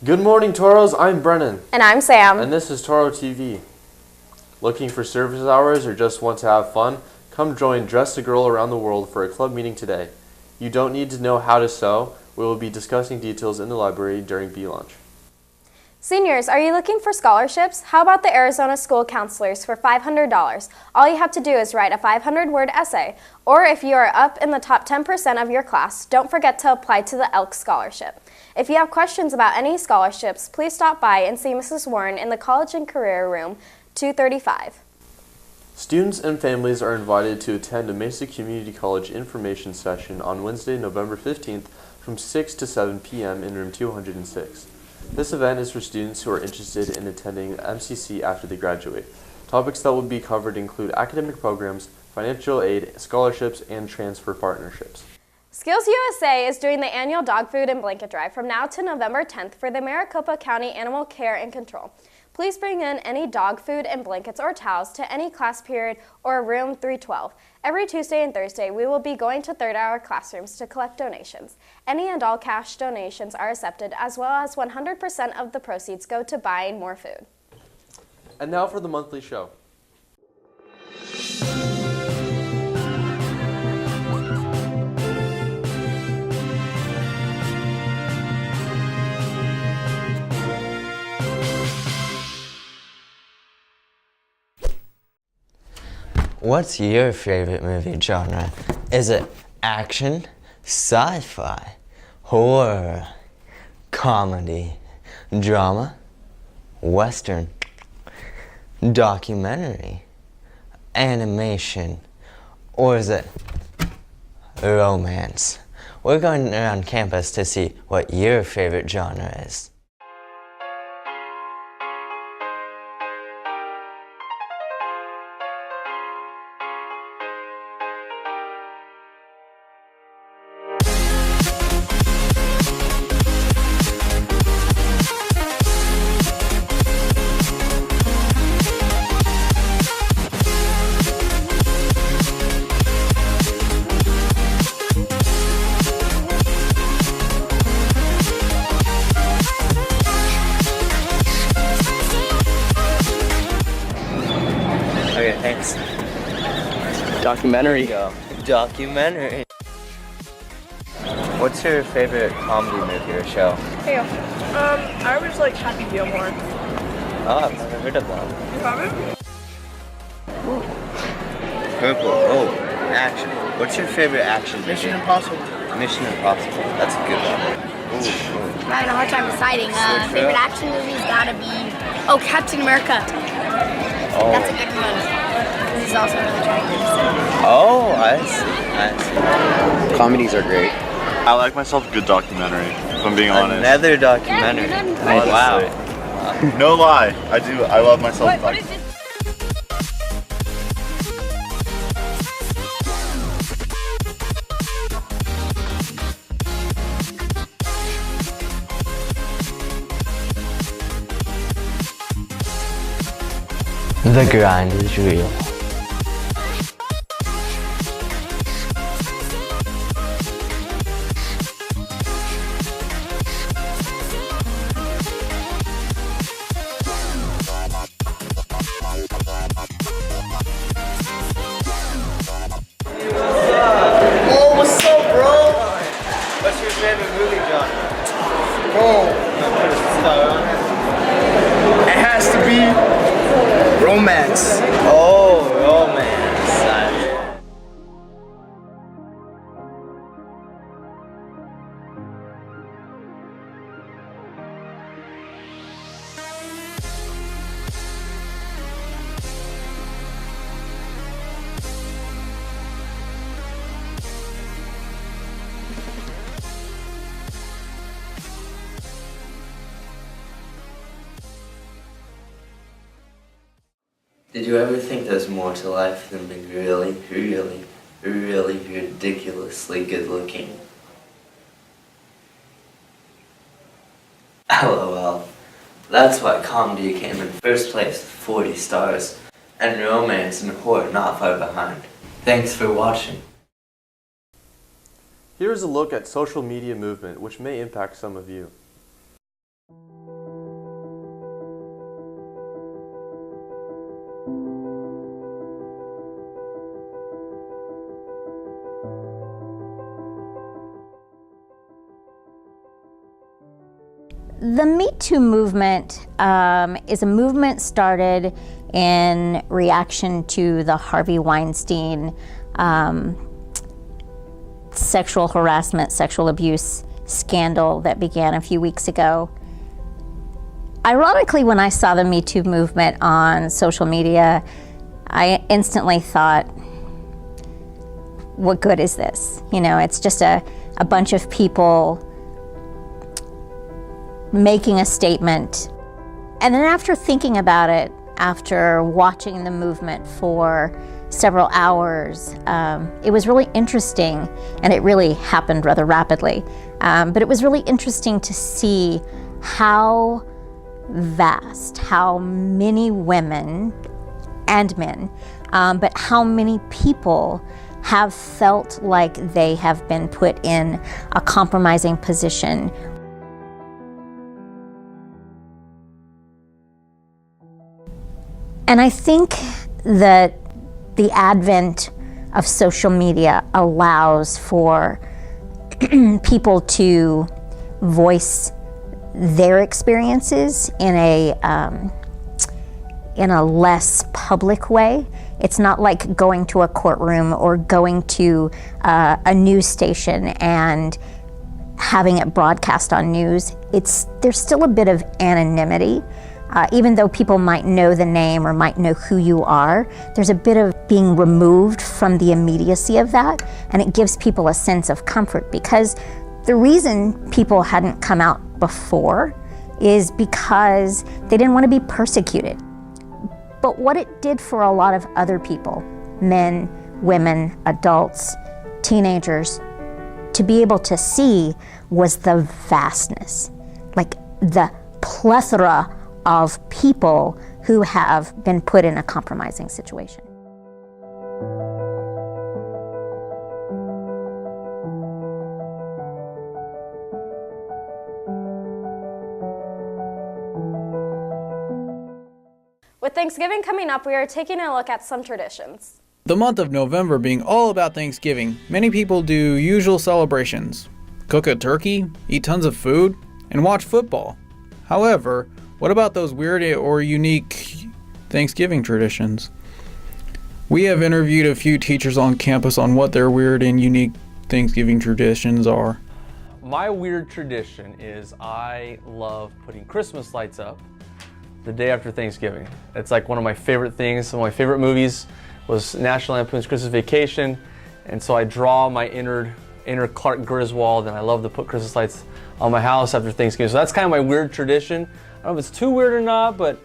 Good morning, Toros. I'm Brennan. And I'm Sam. And this is Toro TV. Looking for service hours or just want to have fun? Come join Dress a Girl Around the World for a club meeting today. You don't need to know how to sew. We will be discussing details in the library during B-Lunch. Seniors, are you looking for scholarships? How about the Arizona School Counselors for $500? All you have to do is write a 500-word essay. Or if you are up in the top 10% of your class, don't forget to apply to the ELK Scholarship. If you have questions about any scholarships, please stop by and see Mrs. Warren in the College and Career Room, 235. Students and families are invited to attend a Mesa Community College information session on Wednesday, November 15th from 6 to 7 p.m. in room 206. This event is for students who are interested in attending MCC after they graduate. Topics that will be covered include academic programs, financial aid, scholarships, and transfer partnerships. Skills USA is doing the annual dog food and blanket drive from now to November 10th for the Maricopa County Animal Care and Control. Please bring in any dog food and blankets or towels to any class period or room 312. Every Tuesday and Thursday, we will be going to third-hour classrooms to collect donations. Any and all cash donations are accepted, as well as 100% of the proceeds go to buying more food. And now for the monthly show. What's your favorite movie genre? Is it action, sci-fi, horror, comedy, drama, western, documentary, animation, or is it romance? We're going around campus to see what your favorite genre is. Okay, thanks. Documentary. Documentary. What's your favorite comedy movie or show? Hey, I always like Happy Gilmore. Oh, I've never heard of that. You haven't? Purple. Oh, action. What's your favorite action movie? Mission Impossible. Mission Impossible. That's a good one. Ooh. I'm having a hard time deciding. Favorite action movie's gotta be Captain America. Oh. That's a good one. He's also really attractive. Oh, I see. Comedies are great. I like myself a good documentary, if I'm being honest. Another documentary. Yeah, Wow. No lie, I do. I love myself. What is it? The grind is real. Oh, what's up, bro? What's your favorite movie genre? It has to be romance. Oh, romance. Did you ever think there's more to life than being really, really, really ridiculously good looking? LOL. That's why comedy came in first place with 40 stars, and romance and horror not far behind. Thanks for watching. Here is a look at social media movement which may impact some of you. The Me Too movement is a movement started in reaction to the Harvey Weinstein sexual harassment, sexual abuse scandal that began a few weeks ago. Ironically, when I saw the Me Too movement on social media, I instantly thought, what good is this? You know, it's just a bunch of people making a statement. And then after thinking about it, after watching the movement for several hours, it was really interesting, and it really happened rather rapidly. But it was really interesting to see how vast, how many women and men, but how many people have felt like they have been put in a compromising position. And I think that the advent of social media allows for people to voice their experiences in a less public way. It's not like going to a courtroom or going to a news station and having it broadcast on news. There's still a bit of anonymity. Even though people might know the name or might know who you are, there's a bit of being removed from the immediacy of that, and it gives people a sense of comfort, because the reason people hadn't come out before is because they didn't want to be persecuted. But what it did for a lot of other people, men, women, adults, teenagers, to be able to see was the vastness, like the plethora of people who have been put in a compromising situation. With Thanksgiving coming up, we are taking a look at some traditions. The month of November being all about Thanksgiving, many people do usual celebrations. Cook a turkey, eat tons of food, and watch football. However, what about those weird or unique Thanksgiving traditions? We have interviewed a few teachers on campus on what their weird and unique Thanksgiving traditions are. My weird tradition is I love putting Christmas lights up the day after Thanksgiving. It's like one of my favorite things. One of my favorite movies was National Lampoon's Christmas Vacation, and so I draw my inner Clark Griswold, and I love to put Christmas lights on my house after Thanksgiving. So that's kind of my weird tradition. I don't know if it's too weird or not, but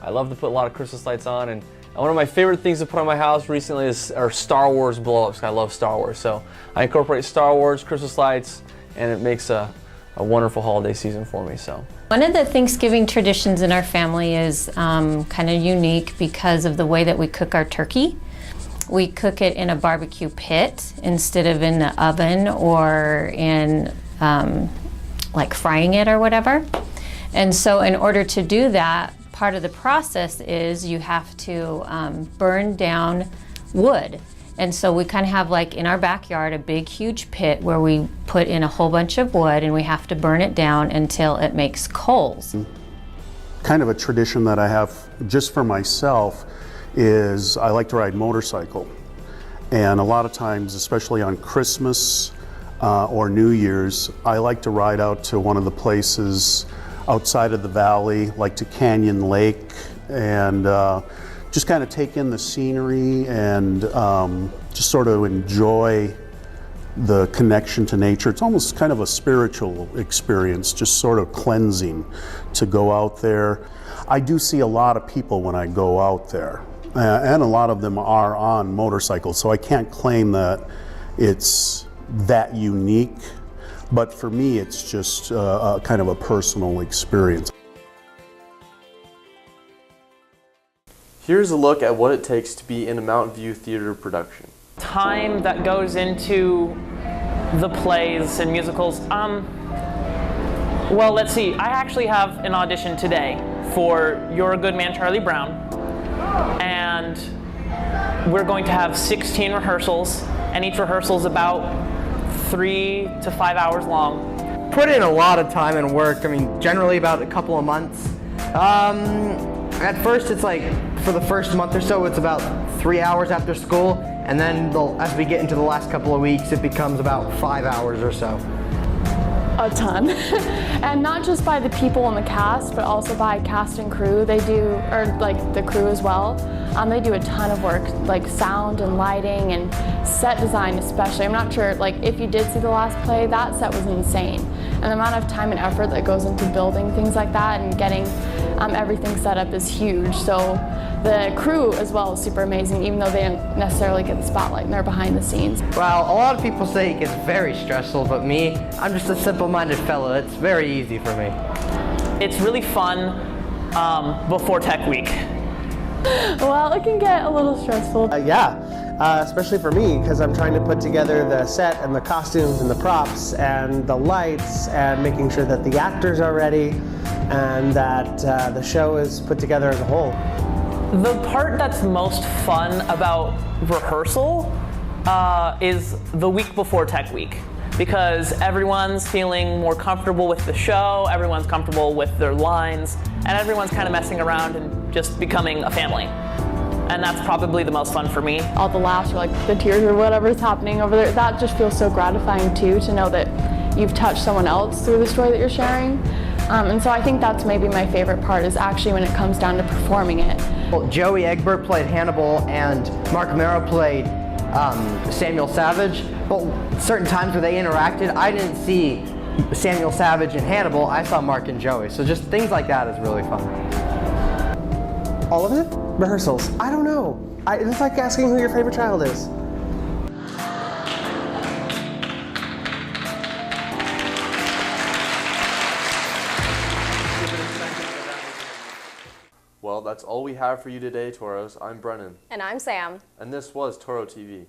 I love to put a lot of Christmas lights on. And one of my favorite things to put on my house recently are Star Wars blow-ups. I love Star Wars, so I incorporate Star Wars, Christmas lights, and it makes a wonderful holiday season for me. So one of the Thanksgiving traditions in our family is kind of unique because of the way that we cook our turkey. We cook it in a barbecue pit instead of in the oven or in like frying it or whatever. And so in order to do that, part of the process is you have to burn down wood. And so we kind of have, like in our backyard, a big huge pit where we put in a whole bunch of wood, and we have to burn it down until it makes coals. Kind of a tradition that I have just for myself is I like to ride motorcycle. And a lot of times, especially on Christmas or New Year's, I like to ride out to one of the places outside of the valley, like to Canyon Lake, and just kind of take in the scenery and just sort of enjoy the connection to nature. It's almost kind of a spiritual experience, just sort of cleansing to go out there. I do see a lot of people when I go out there, and a lot of them are on motorcycles, so I can't claim that it's that unique, but for me it's just kind of a personal experience. Here's a look at what it takes to be in a Mountain View Theater production. Time that goes into the plays and musicals. Well, let's see. I actually have an audition today for You're a Good Man, Charlie Brown. And we're going to have 16 rehearsals, and each rehearsal is about 3 to 5 hours long. put in a lot of time and work. I mean, generally about a couple of months. At first, it's like, for the first month or so, it's about 3 hours after school, and then as we get into the last couple of weeks, it becomes about 5 hours or so. A ton. And not just by the people in the cast, but also by cast and crew. They do, or like the crew as well. They do a ton of work, like sound and lighting and set design especially. I'm not sure, like if you did see the last play, that set was insane. And the amount of time and effort that goes into building things like that and getting everything set up is huge. So the crew as well is super amazing, even though they don't necessarily get the spotlight and they're behind the scenes. Well, a lot of people say it gets very stressful, but me, I'm just a simple-minded fella. It's very easy for me. It's really fun before Tech Week. Well, it can get a little stressful. Especially for me, because I'm trying to put together the set and the costumes and the props and the lights and making sure that the actors are ready and that the show is put together as a whole. The part that's most fun about rehearsal is the week before Tech Week, because everyone's feeling more comfortable with the show, everyone's comfortable with their lines, and everyone's kind of messing around and just becoming a family. And that's probably the most fun for me. All the laughs or like the tears or whatever's happening over there, that just feels so gratifying too, to know that you've touched someone else through the story that you're sharing. And so I think that's maybe my favorite part, is actually when it comes down to performing it. Well, Joey Egbert played Hannibal and Mark Mero played Samuel Savage. But certain times where they interacted, I didn't see Samuel Savage and Hannibal, I saw Mark and Joey. So just things like that is really fun. All of it? Rehearsals? I don't know. It's like asking who your favorite child is. Well, that's all we have for you today, Toros. I'm Brennan. And I'm Sam. And this was Toro TV.